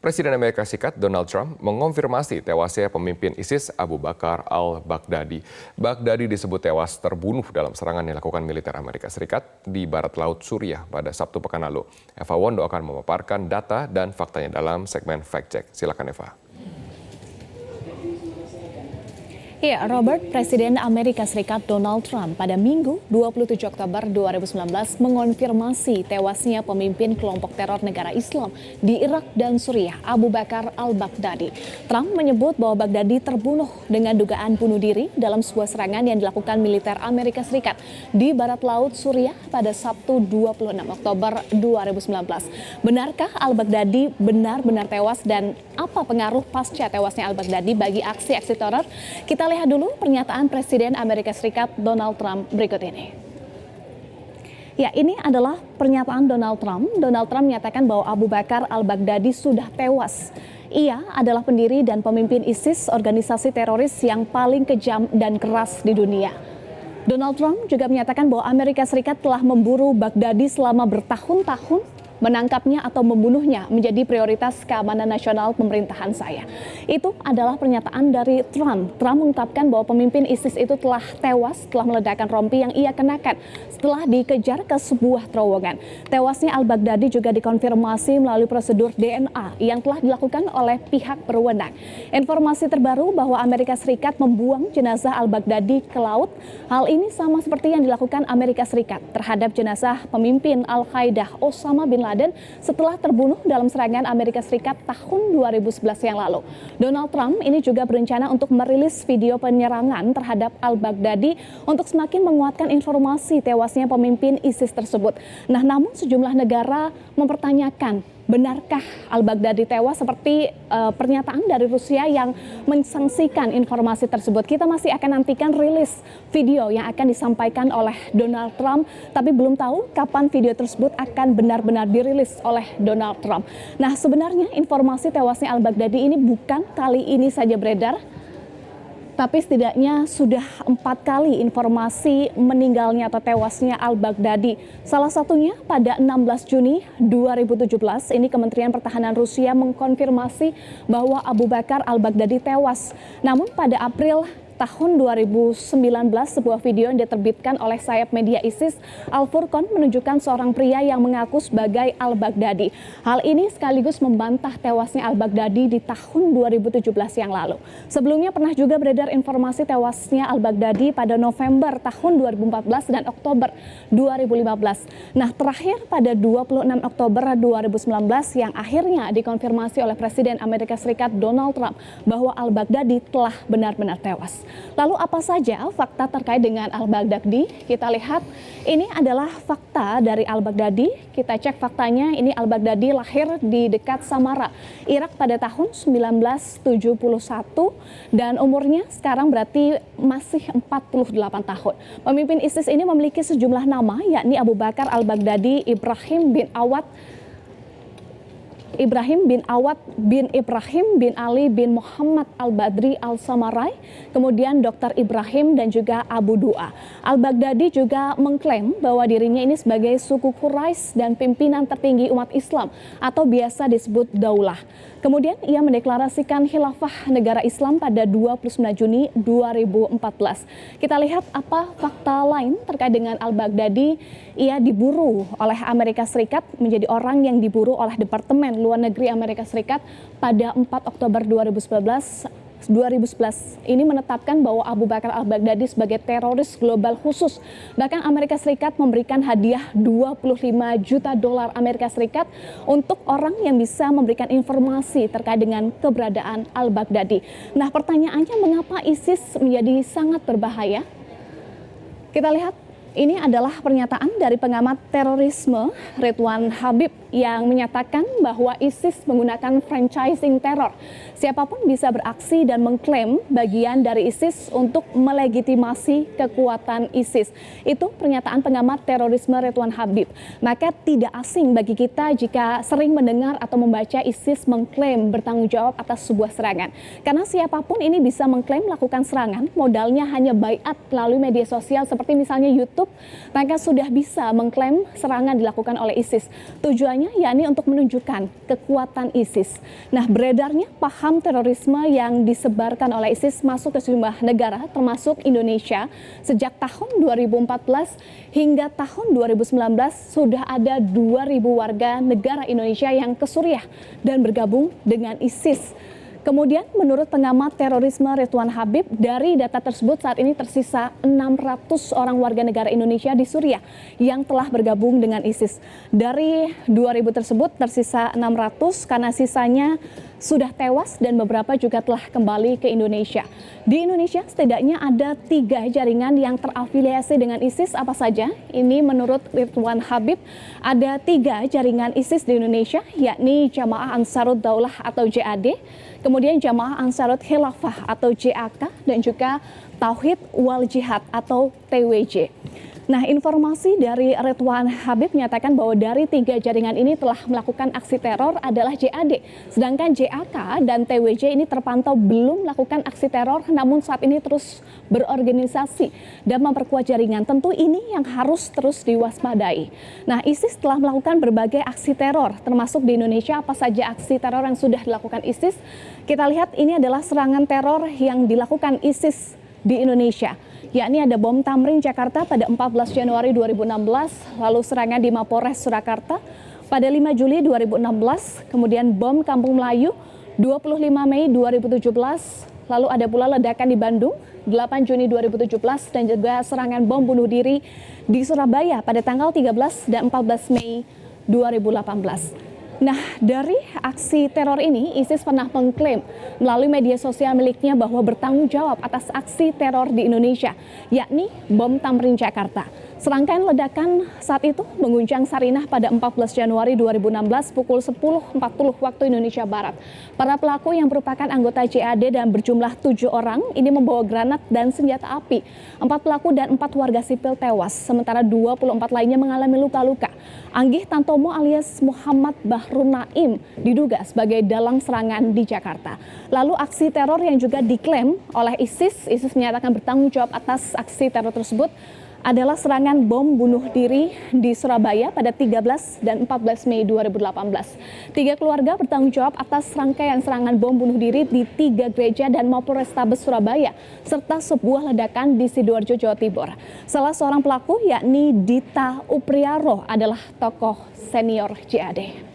Presiden Amerika Serikat Donald Trump mengonfirmasi tewasnya pemimpin ISIS Abu Bakar al-Baghdadi. Baghdadi disebut tewas terbunuh dalam serangan yang dilakukan militer Amerika Serikat di barat laut Suriah pada Sabtu pekan lalu. Eva Wondo akan memaparkan data dan faktanya dalam segmen Fact Check. Silakan Eva. Ya, Robert, Presiden Amerika Serikat Donald Trump pada Minggu 27 Oktober 2019 mengonfirmasi tewasnya pemimpin kelompok teror negara Islam di Irak dan Suriah, Abu Bakar al-Baghdadi. Trump menyebut bahwa Baghdadi terbunuh dengan dugaan bunuh diri dalam sebuah serangan yang dilakukan militer Amerika Serikat di barat laut Suriah pada Sabtu 26 Oktober 2019. Benarkah al-Baghdadi benar-benar tewas dan apa pengaruh pasca tewasnya al-Baghdadi bagi aksi-aksi teror? Kita lihat dulu pernyataan Presiden Amerika Serikat Donald Trump berikut ini. Ya, ini adalah pernyataan Donald Trump. Donald Trump menyatakan bahwa Abu Bakar al-Baghdadi sudah tewas. Ia adalah pendiri dan pemimpin ISIS, organisasi teroris yang paling kejam dan keras di dunia. Donald Trump juga menyatakan bahwa Amerika Serikat telah memburu Baghdadi selama bertahun-tahun. Menangkapnya atau membunuhnya menjadi prioritas keamanan nasional pemerintahan saya. Itu adalah pernyataan dari Trump. Trump mengungkapkan bahwa pemimpin ISIS itu telah tewas setelah meledakkan rompi yang ia kenakan setelah dikejar ke sebuah terowongan. Tewasnya al-Baghdadi juga dikonfirmasi melalui prosedur DNA yang telah dilakukan oleh pihak berwenang. Informasi terbaru bahwa Amerika Serikat membuang jenazah al-Baghdadi ke laut. Hal ini sama seperti yang dilakukan Amerika Serikat terhadap jenazah pemimpin Al-Qaeda Osama bin Laden setelah terbunuh dalam serangan Amerika Serikat tahun 2011 yang lalu. Donald Trump ini juga berencana untuk merilis video penyerangan terhadap al-Baghdadi untuk semakin menguatkan informasi tewasnya pemimpin ISIS tersebut. Nah, namun sejumlah negara mempertanyakan benarkah al-Baghdadi tewas seperti pernyataan dari Rusia yang mensangsikan informasi tersebut. Kita masih akan nantikan rilis video yang akan disampaikan oleh Donald Trump, tapi belum tahu kapan video tersebut akan benar-benar dirilis oleh Donald Trump. Nah, sebenarnya informasi tewasnya al-Baghdadi ini bukan kali ini saja beredar, tapi setidaknya sudah 4 kali informasi meninggalnya atau tewasnya al-Baghdadi. Salah satunya pada 16 Juni 2017, ini Kementerian Pertahanan Rusia mengkonfirmasi bahwa Abu Bakar al-Baghdadi tewas. Namun pada April tahun 2019, sebuah video yang diterbitkan oleh sayap media ISIS, Al-Furqan, menunjukkan seorang pria yang mengaku sebagai al-Baghdadi. Hal ini sekaligus membantah tewasnya al-Baghdadi di tahun 2017 yang lalu. Sebelumnya pernah juga beredar informasi tewasnya al-Baghdadi pada November tahun 2014 dan Oktober 2015. Nah, terakhir pada 26 Oktober 2019 yang akhirnya dikonfirmasi oleh Presiden Amerika Serikat Donald Trump bahwa al-Baghdadi telah benar-benar tewas. Lalu apa saja fakta terkait dengan al-Baghdadi? Kita lihat ini adalah fakta dari al-Baghdadi. Kita cek faktanya, ini al-Baghdadi lahir di dekat Samara, Irak pada tahun 1971 dan umurnya sekarang berarti masih 48 tahun. Pemimpin ISIS ini memiliki sejumlah nama, yakni Abu Bakar al-Baghdadi, Ibrahim bin Awad bin Ibrahim bin Ali bin Muhammad al-Badri al-Samarai, kemudian Dr. Ibrahim dan juga Abu Du'a. Al-Baghdadi juga mengklaim bahwa dirinya ini sebagai suku Quraisy dan pimpinan tertinggi umat Islam atau biasa disebut Daulah. Kemudian ia mendeklarasikan khilafah negara Islam pada 29 Juni 2014. Kita lihat apa fakta lain terkait dengan al-Baghdadi. Ia diburu oleh Amerika Serikat, menjadi orang yang diburu oleh Departemen Luar Negeri Amerika Serikat pada 4 Oktober 2011 ini menetapkan bahwa Abu Bakar al-Baghdadi sebagai teroris global khusus. Bahkan Amerika Serikat memberikan hadiah 25 juta dolar Amerika Serikat untuk orang yang bisa memberikan informasi terkait dengan keberadaan al-Baghdadi. Nah, pertanyaannya mengapa ISIS menjadi sangat berbahaya? Kita lihat. Ini adalah pernyataan dari pengamat terorisme Ridwan Habib yang menyatakan bahwa ISIS menggunakan franchising teror. Siapapun bisa beraksi dan mengklaim bagian dari ISIS untuk melegitimasi kekuatan ISIS. Itu pernyataan pengamat terorisme Ridwan Habib. Maka tidak asing bagi kita jika sering mendengar atau membaca ISIS mengklaim bertanggung jawab atas sebuah serangan. Karena siapapun ini bisa mengklaim melakukan serangan, modalnya hanya baiat melalui media sosial seperti misalnya YouTube YouTube, maka sudah bisa mengklaim serangan dilakukan oleh ISIS. Tujuannya yakni untuk menunjukkan kekuatan ISIS. Nah, beredarnya paham terorisme yang disebarkan oleh ISIS masuk ke sejumlah negara termasuk Indonesia. Sejak tahun 2014 hingga tahun 2019 sudah ada 2.000 warga negara Indonesia yang ke Suriah dan bergabung dengan ISIS. Kemudian menurut pengamat terorisme Ridwan Habib, dari data tersebut saat ini tersisa 600 orang warga negara Indonesia di Suriah yang telah bergabung dengan ISIS. Dari 2.000 tersebut tersisa 600 karena sisanya sudah tewas dan beberapa juga telah kembali ke Indonesia. Di Indonesia setidaknya ada 3 jaringan yang terafiliasi dengan ISIS. Apa saja? Ini menurut Ridwan Habib, ada 3 jaringan ISIS di Indonesia, yakni Jamaah Ansarud Daulah atau JAD, kemudian Jamaah Ansarut Khilafah atau JAK, dan juga Tauhid Wal Jihad atau TWJ. Nah, informasi dari Ridwan Habib menyatakan bahwa dari 3 jaringan ini telah melakukan aksi teror adalah JAD. Sedangkan JAK dan TWJ ini terpantau belum melakukan aksi teror, namun saat ini terus berorganisasi dan memperkuat jaringan. Tentu ini yang harus terus diwaspadai. Nah, ISIS telah melakukan berbagai aksi teror, termasuk di Indonesia. Apa saja aksi teror yang sudah dilakukan ISIS? Kita lihat ini adalah serangan teror yang dilakukan ISIS di Indonesia, yakni ada bom Tamrin Jakarta pada 14 Januari 2016, lalu serangan di Mapolres Surakarta pada 5 Juli 2016, kemudian bom Kampung Melayu 25 Mei 2017, lalu ada pula ledakan di Bandung 8 Juni 2017 dan juga serangan bom bunuh diri di Surabaya pada tanggal 13 dan 14 Mei 2018. Nah, dari aksi teror ini, ISIS pernah mengklaim melalui media sosial miliknya bahwa bertanggung jawab atas aksi teror di Indonesia, yakni bom Tamrin Jakarta. Serangkaian ledakan saat itu mengguncang Sarinah pada 14 Januari 2016 pukul 10.40 waktu Indonesia Barat. Para pelaku yang merupakan anggota JAD dan berjumlah 7 orang ini membawa granat dan senjata api. 4 pelaku dan 4 warga sipil tewas, sementara 24 lainnya mengalami luka-luka. Anggih Tantomo alias Muhammad Bahrun Naim diduga sebagai dalang serangan di Jakarta. Lalu aksi teror yang juga diklaim oleh ISIS menyatakan bertanggung jawab atas aksi teror tersebut adalah serangan bom bunuh diri di Surabaya pada 13 dan 14 Mei 2018. 3 keluarga bertanggung jawab atas rangkaian serangan bom bunuh diri di 3 gereja dan Mapolrestabes Surabaya, serta sebuah ledakan di Sidoarjo, Jawa Timur. Salah seorang pelaku yakni Dita Upriyaro adalah tokoh senior JAD.